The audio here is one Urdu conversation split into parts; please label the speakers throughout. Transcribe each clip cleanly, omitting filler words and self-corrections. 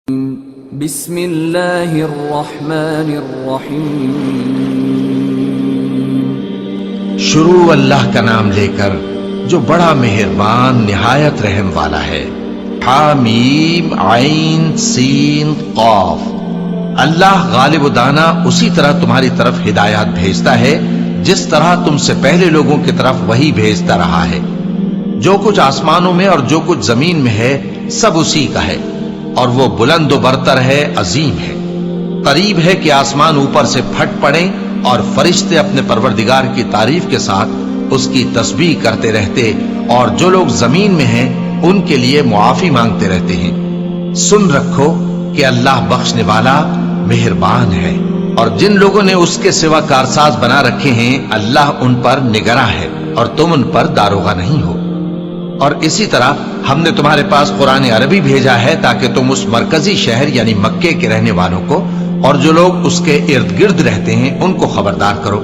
Speaker 1: بسم اللہ الرحمن الرحیم۔
Speaker 2: شروع اللہ کا نام لے کر جو بڑا مہربان نہایت رحم والا ہے۔ حامیم عین سین قاف۔ اللہ غالب و دانا اسی طرح تمہاری طرف ہدایات بھیجتا ہے جس طرح تم سے پہلے لوگوں کی طرف وہی بھیجتا رہا ہے۔ جو کچھ آسمانوں میں اور جو کچھ زمین میں ہے سب اسی کا ہے، اور وہ بلند و برتر ہے، عظیم ہے۔ قریب ہے کہ آسمان اوپر سے پھٹ پڑیں اور فرشتے اپنے پروردگار کی تعریف کے ساتھ اس کی تسبیح کرتے رہتے، اور جو لوگ زمین میں ہیں ان کے لیے معافی مانگتے رہتے ہیں۔ سن رکھو کہ اللہ بخشنے والا مہربان ہے، اور جن لوگوں نے اس کے سوا کارساز بنا رکھے ہیں اللہ ان پر نگراں ہے، اور تم ان پر داروغہ نہیں ہو۔ اور اسی طرح ہم نے تمہارے پاس قرآن عربی بھیجا ہے تاکہ تم اس مرکزی شہر یعنی مکے کے رہنے والوں کو اور جو لوگ اس کے ارد گرد رہتے ہیں ان کو خبردار کرو،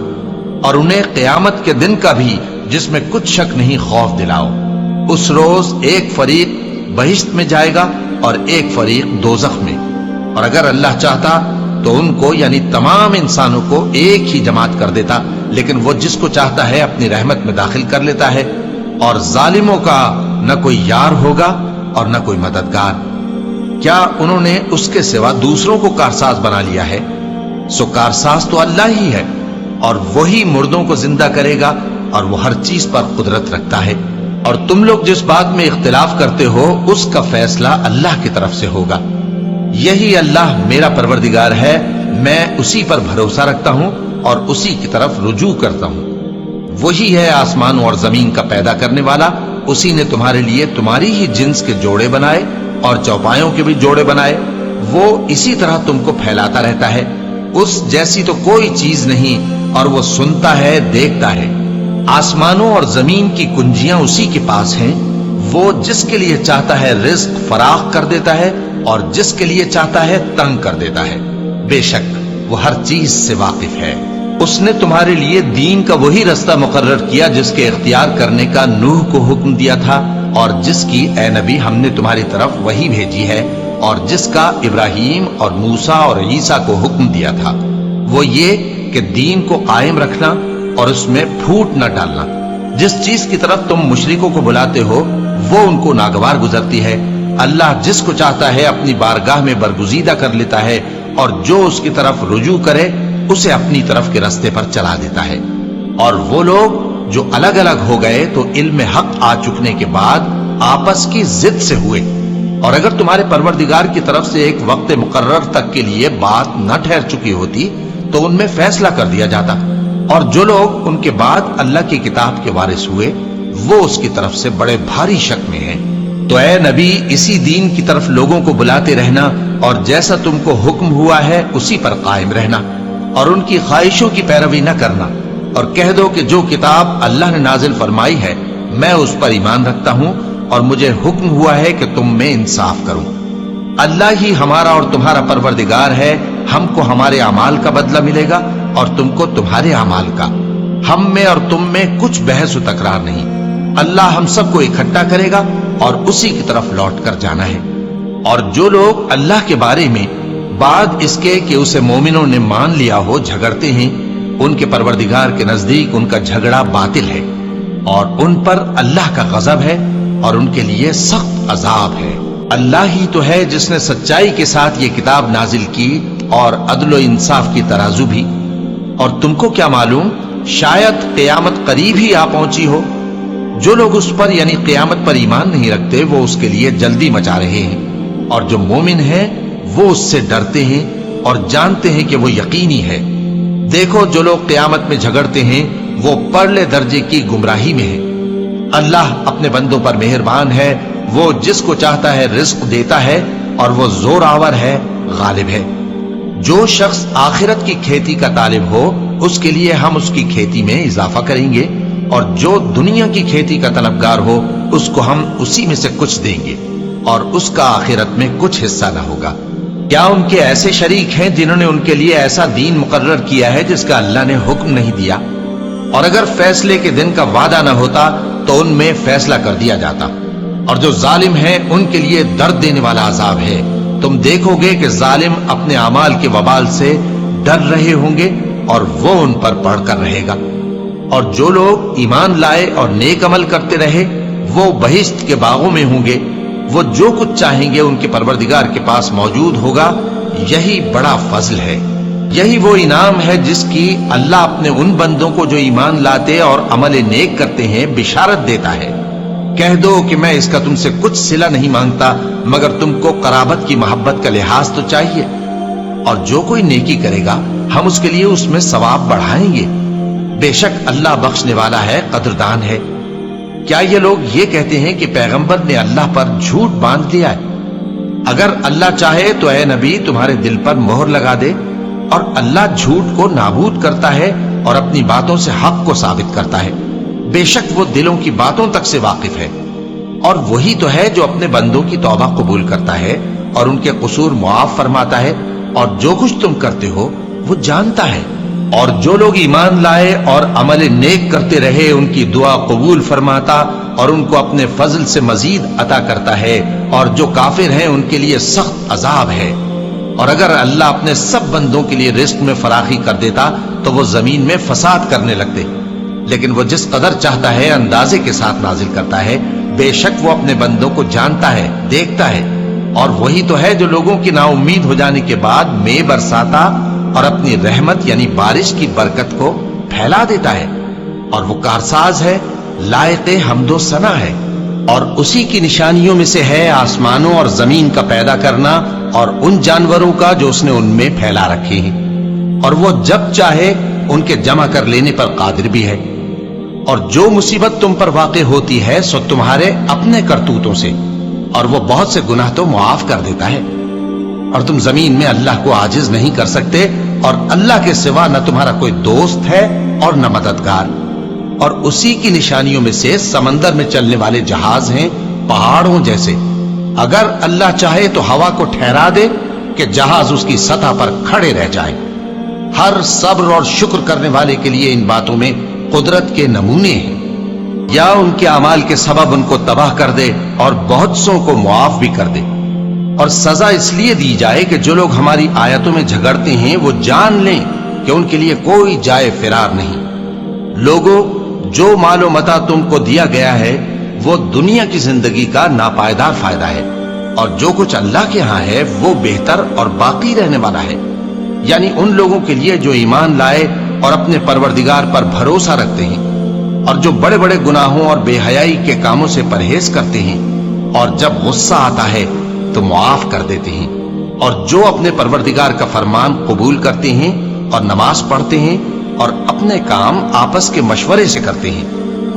Speaker 2: اور انہیں قیامت کے دن کا بھی جس میں کچھ شک نہیں خوف دلاؤ۔ اس روز ایک فریق بہشت میں جائے گا اور ایک فریق دوزخ میں، اور اگر اللہ چاہتا تو ان کو یعنی تمام انسانوں کو ایک ہی جماعت کر دیتا، لیکن وہ جس کو چاہتا ہے اپنی رحمت میں داخل کر لیتا ہے، اور ظالموں کا نہ کوئی یار ہوگا اور نہ کوئی مددگار۔ کیا انہوں نے اس کے سوا دوسروں کو کارساز بنا لیا ہے؟ سو کارساز تو اللہ ہی ہے، اور وہی مردوں کو زندہ کرے گا، اور وہ ہر چیز پر قدرت رکھتا ہے۔ اور تم لوگ جس بات میں اختلاف کرتے ہو اس کا فیصلہ اللہ کی طرف سے ہوگا۔ یہی اللہ میرا پروردگار ہے، میں اسی پر بھروسہ رکھتا ہوں اور اسی کی طرف رجوع کرتا ہوں۔ وہی ہے آسمانوں اور زمین کا پیدا کرنے والا، اسی نے تمہارے لیے تمہاری ہی جنس کے جوڑے بنائے اور چوپایوں کے بھی جوڑے بنائے۔ وہ اسی طرح تم کو پھیلاتا رہتا ہے، اس جیسی تو کوئی چیز نہیں، اور وہ سنتا ہے، دیکھتا ہے۔ آسمانوں اور زمین کی کنجیاں اسی کے پاس ہیں، وہ جس کے لیے چاہتا ہے رزق فراخ کر دیتا ہے اور جس کے لیے چاہتا ہے تنگ کر دیتا ہے۔ بے شک وہ ہر چیز سے واقف ہے۔ اس نے تمہارے لیے دین کا وہی رستہ مقرر کیا جس کے اختیار کرنے کا نوح کو حکم دیا تھا، اور جس کی اے نبی ہم نے تمہاری طرف وہی بھیجی ہے، اور جس کا ابراہیم اور موسیٰ اور عیسیٰ کو حکم دیا تھا۔ وہ یہ کہ دین کو قائم رکھنا اور اس میں پھوٹ نہ ڈالنا۔ جس چیز کی طرف تم مشرکوں کو بلاتے ہو وہ ان کو ناگوار گزرتی ہے۔ اللہ جس کو چاہتا ہے اپنی بارگاہ میں برگزیدہ کر لیتا ہے، اور جو اس کی طرف رجوع کرے اسے اپنی طرف کے رستے پر چلا دیتا ہے۔ اور وہ لوگ جو الگ الگ ہو گئے تو علم حق آ چکنے کے بعد آپس کی ضد سے ہوئے، اور اگر تمہارے پروردگار کی طرف سے ایک وقت مقرر تک کے لیے بات نہ ٹھہر چکی ہوتی تو ان میں فیصلہ کر دیا جاتا، اور جو لوگ ان کے بعد اللہ کی کتاب کے وارث ہوئے وہ اس کی طرف سے بڑے بھاری شک میں ہیں۔ تو اے نبی اسی دین کی طرف لوگوں کو بلاتے رہنا، اور جیسا تم کو حکم ہوا ہے اسی پر قائم رہنا، اور ان کی خواہشوں کی پیروی نہ کرنا، اور کہہ دو کہ جو کتاب اللہ نے نازل فرمائی ہے میں اس پر ایمان رکھتا ہوں، اور مجھے حکم ہوا ہے کہ تم میں انصاف کروں۔ اللہ ہی ہمارا اور تمہارا پروردگار ہے، ہم کو ہمارے اعمال کا بدلہ ملے گا اور تم کو تمہارے اعمال کا۔ ہم میں اور تم میں کچھ بحث و تکرار نہیں۔ اللہ ہم سب کو اکٹھا کرے گا اور اسی کی طرف لوٹ کر جانا ہے۔ اور جو لوگ اللہ کے بارے میں بعد اس کے کہ اسے مومنوں نے مان لیا ہو جھگڑتے ہیں، ان کے پروردگار کے نزدیک ان کا جھگڑا باطل ہے، اور ان پر اللہ کا غضب ہے اور ان کے لیے سخت عذاب ہے۔ اللہ ہی تو ہے جس نے سچائی کے ساتھ یہ کتاب نازل کی اور عدل و انصاف کی ترازو بھی۔ اور تم کو کیا معلوم، شاید قیامت قریب ہی آ پہنچی ہو۔ جو لوگ اس پر یعنی قیامت پر ایمان نہیں رکھتے وہ اس کے لیے جلدی مچا رہے ہیں، اور جو مومن ہیں وہ اس سے ڈرتے ہیں اور جانتے ہیں کہ وہ یقینی ہے۔ دیکھو جو لوگ قیامت میں جھگڑتے ہیں وہ پرلے درجے کی گمراہی میں ہیں۔ اللہ اپنے بندوں پر مہربان ہے، وہ جس کو چاہتا ہے رزق دیتا ہے، اور وہ زور آور ہے، غالب ہے۔ جو شخص آخرت کی کھیتی کا طالب ہو اس کے لیے ہم اس کی کھیتی میں اضافہ کریں گے، اور جو دنیا کی کھیتی کا طلبگار ہو اس کو ہم اسی میں سے کچھ دیں گے، اور اس کا آخرت میں کچھ حصہ نہ ہوگا۔ کیا ان کے ایسے شریک ہیں جنہوں نے ان کے لیے ایسا دین مقرر کیا ہے جس کا اللہ نے حکم نہیں دیا؟ اور اگر فیصلے کے دن کا وعدہ نہ ہوتا تو ان میں فیصلہ کر دیا جاتا۔ اور جو ظالم ہیں ان کے لیے درد دینے والا عذاب ہے۔ تم دیکھوگے کہ ظالم اپنے اعمال کے وبال سے ڈر رہے ہوں گے اور وہ ان پر پڑھ کر رہے گا، اور جو لوگ ایمان لائے اور نیک عمل کرتے رہے وہ بہشت کے باغوں میں ہوں گے، وہ جو کچھ چاہیں گے ان کے پروردگار کے پاس موجود ہوگا۔ یہی بڑا فضل ہے، یہی وہ انعام ہے جس کی اللہ اپنے ان بندوں کو جو ایمان لاتے اور عمل نیک کرتے ہیں بشارت دیتا ہے۔ کہہ دو کہ میں اس کا تم سے کچھ صلہ نہیں مانگتا مگر تم کو قرابت کی محبت کا لحاظ تو چاہیے، اور جو کوئی نیکی کرے گا ہم اس کے لیے اس میں ثواب بڑھائیں گے، بے شک اللہ بخشنے والا ہے، قدردان ہے۔ کیا یہ لوگ یہ کہتے ہیں کہ پیغمبر نے اللہ پر جھوٹ باندھ لیا ہے؟ اگر اللہ چاہے تو اے نبی تمہارے دل پر مہر لگا دے، اور اللہ جھوٹ کو نابود کرتا ہے اور اپنی باتوں سے حق کو ثابت کرتا ہے، بے شک وہ دلوں کی باتوں تک سے واقف ہے، اور وہی تو ہے جو اپنے بندوں کی توبہ قبول کرتا ہے اور ان کے قصور معاف فرماتا ہے، اور جو کچھ تم کرتے ہو وہ جانتا ہے۔ اور جو لوگ ایمان لائے اور عمل نیک کرتے رہے ان کی دعا قبول فرماتا اور ان کو اپنے فضل سے مزید عطا کرتا ہے، اور جو کافر ہیں ان کے لیے سخت عذاب ہے۔ اور اگر اللہ اپنے سب بندوں کے لیے رزق میں فراخی کر دیتا تو وہ زمین میں فساد کرنے لگتے، لیکن وہ جس قدر چاہتا ہے اندازے کے ساتھ نازل کرتا ہے، بے شک وہ اپنے بندوں کو جانتا ہے، دیکھتا ہے۔ اور وہی تو ہے جو لوگوں کی نا امید ہو جانے کے بعد مے برساتا اور اپنی رحمت یعنی بارش کی برکت کو پھیلا دیتا ہے، اور وہ کارساز ہے، لائق حمد و ثنا ہے۔ اور اسی کی نشانیوں میں سے ہے آسمانوں اور زمین کا پیدا کرنا اور ان جانوروں کا جو اس نے ان میں پھیلا رکھے ہیں، اور وہ جب چاہے ان کے جمع کر لینے پر قادر بھی ہے۔ اور جو مصیبت تم پر واقع ہوتی ہے سو تمہارے اپنے کرتوتوں سے، اور وہ بہت سے گناہ تو معاف کر دیتا ہے۔ اور تم زمین میں اللہ کو عاجز نہیں کر سکتے، اور اللہ کے سوا نہ تمہارا کوئی دوست ہے اور نہ مددگار۔ اور اسی کی نشانیوں میں سے سمندر میں چلنے والے جہاز ہیں پہاڑوں جیسے، اگر اللہ چاہے تو ہوا کو ٹھہرا دے کہ جہاز اس کی سطح پر کھڑے رہ جائے۔ ہر صبر اور شکر کرنے والے کے لیے ان باتوں میں قدرت کے نمونے ہیں۔ یا ان کے اعمال کے سبب ان کو تباہ کر دے اور بہت سوں کو معاف بھی کر دے، اور سزا اس لیے دی جائے کہ جو لوگ ہماری آیتوں میں جھگڑتے ہیں وہ جان لیں کہ ان کے لیے کوئی جائے فرار نہیں۔ لوگوں، جو مال و متاع تم کو دیا گیا ہے وہ دنیا کی زندگی کا ناپائیدار فائدہ ہے، اور جو کچھ اللہ کے ہاں ہے وہ بہتر اور باقی رہنے والا ہے، یعنی ان لوگوں کے لیے جو ایمان لائے اور اپنے پروردگار پر بھروسہ رکھتے ہیں، اور جو بڑے بڑے گناہوں اور بے حیائی کے کاموں سے پرہیز کرتے ہیں، اور جب غصہ آتا ہے تو معاف کر دیتے ہیں، اور جو اپنے پروردگار کا فرمان قبول کرتے ہیں اور نماز پڑھتے ہیں اور اپنے کام آپس کے مشورے سے کرتے ہیں،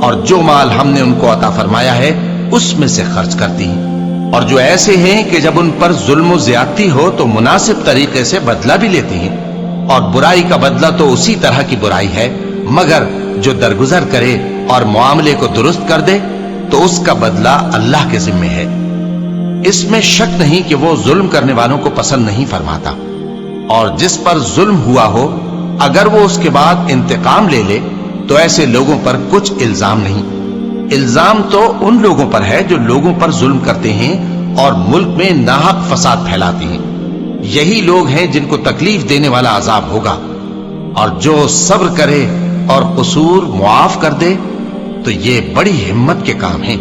Speaker 2: اور جو مال ہم نے ان کو عطا فرمایا ہے اس میں سے خرچ کرتے ہیں، اور جو ایسے ہیں کہ جب ان پر ظلم و زیادتی ہو تو مناسب طریقے سے بدلہ بھی لیتے ہیں، اور برائی کا بدلہ تو اسی طرح کی برائی ہے، مگر جو درگزر کرے اور معاملے کو درست کر دے تو اس کا بدلہ اللہ کے ذمہ ہے۔ اس میں شک نہیں کہ وہ ظلم کرنے والوں کو پسند نہیں فرماتا، اور جس پر ظلم ہوا ہو اگر وہ اس کے بعد انتقام لے لے تو ایسے لوگوں پر کچھ الزام نہیں۔ الزام تو ان لوگوں پر ہے جو لوگوں پر ظلم کرتے ہیں اور ملک میں ناحق فساد پھیلاتے ہیں، یہی لوگ ہیں جن کو تکلیف دینے والا عذاب ہوگا۔ اور جو صبر کرے اور قصور معاف کر دے تو یہ بڑی ہمت کے کام ہیں۔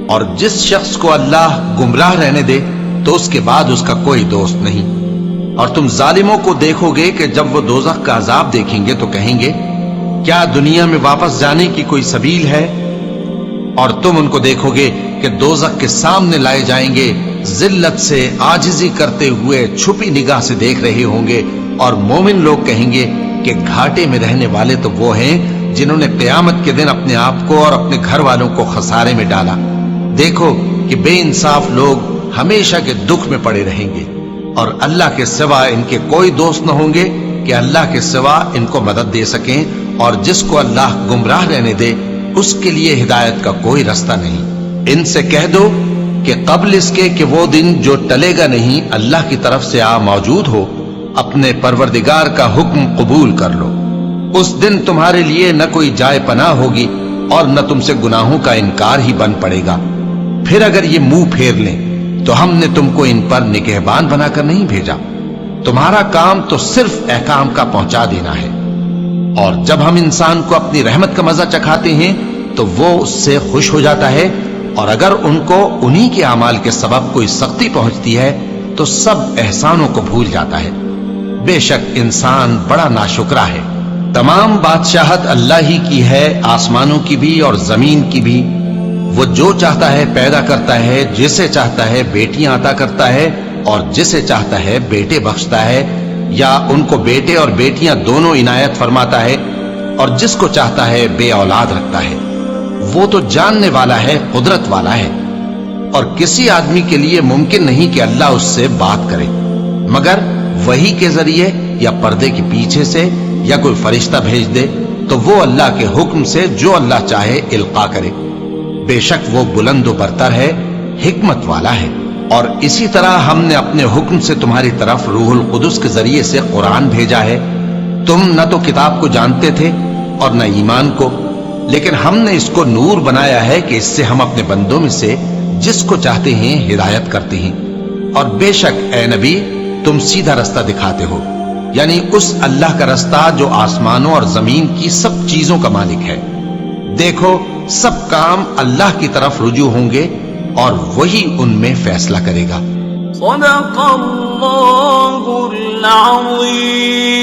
Speaker 2: اور جس شخص کو اللہ گمراہ رہنے دے تو اس کے بعد اس کا کوئی دوست نہیں۔ اور تم ظالموں کو دیکھو گے کہ جب وہ دوزخ کا عذاب دیکھیں گے تو کہیں گے کیا دنیا میں واپس جانے کی کوئی سبیل ہے؟ اور تم ان کو دیکھو گے کہ دوزخ کے سامنے لائے جائیں گے، ذلت سے عاجزی کرتے ہوئے چھپی نگاہ سے دیکھ رہے ہوں گے، اور مومن لوگ کہیں گے کہ گھاٹے میں رہنے والے تو وہ ہیں جنہوں نے قیامت کے دن اپنے آپ کو اور اپنے گھر والوں کو خسارے میں ڈالا۔ دیکھو کہ بے انصاف لوگ ہمیشہ کے دکھ میں پڑے رہیں گے، اور اللہ کے سوا ان کے کوئی دوست نہ ہوں گے کہ اللہ کے سوا ان کو مدد دے سکیں، اور جس کو اللہ گمراہ رہنے دے اس کے لیے ہدایت کا کوئی رستہ نہیں۔ ان سے کہہ دو کہ قبل اس کے کہ وہ دن جو ٹلے گا نہیں اللہ کی طرف سے آ موجود ہو، اپنے پروردگار کا حکم قبول کر لو۔ اس دن تمہارے لیے نہ کوئی جائے پناہ ہوگی اور نہ تم سے گناہوں کا انکار ہی بن پڑے گا۔ پھر اگر یہ منہ پھیر لیں تو ہم نے تم کو ان پر نگہبان بنا کر نہیں بھیجا، تمہارا کام تو صرف احکام کا پہنچا دینا ہے، اور جب ہم انسان کو اپنی رحمت کا مزہ چکھاتے ہیں تو وہ اس سے خوش ہو جاتا ہے، اور اگر ان کو انہی کے اعمال کے سبب کوئی سختی پہنچتی ہے تو سب احسانوں کو بھول جاتا ہے۔ بے شک انسان بڑا ناشکرا ہے۔ تمام بادشاہت اللہ ہی کی ہے، آسمانوں کی بھی اور زمین کی بھی۔ وہ جو چاہتا ہے پیدا کرتا ہے، جسے چاہتا ہے بیٹیاں عطا کرتا ہے اور جسے چاہتا ہے بیٹے بخشتا ہے، یا ان کو بیٹے اور بیٹیاں دونوں عنایت فرماتا ہے، اور جس کو چاہتا ہے بے اولاد رکھتا ہے۔ وہ تو جاننے والا ہے، قدرت والا ہے، اور کسی آدمی کے لیے ممکن نہیں کہ اللہ اس سے بات کرے مگر وحی کے ذریعے یا پردے کے پیچھے سے، یا کوئی فرشتہ بھیج دے تو وہ اللہ کے حکم سے جو اللہ چاہے القا کرے۔ بے شک وہ بلند و برتر ہے، حکمت والا ہے۔ اور اسی طرح ہم نے اپنے حکم سے تمہاری طرف روح القدس کے ذریعے سے قرآن بھیجا ہے۔ تم نہ تو کتاب کو جانتے تھے اور نہ ایمان کو، لیکن ہم نے اس کو نور بنایا ہے کہ اس سے ہم اپنے بندوں میں سے جس کو چاہتے ہیں ہدایت کرتے ہیں۔ اور بے شک اے نبی تم سیدھا رستہ دکھاتے ہو، یعنی اس اللہ کا رستہ جو آسمانوں اور زمین کی سب چیزوں کا مالک ہے۔ دیکھو سب کام اللہ کی طرف رجوع ہوں گے اور وہی ان میں فیصلہ کرے گا۔
Speaker 3: صدق اللہ العظیم۔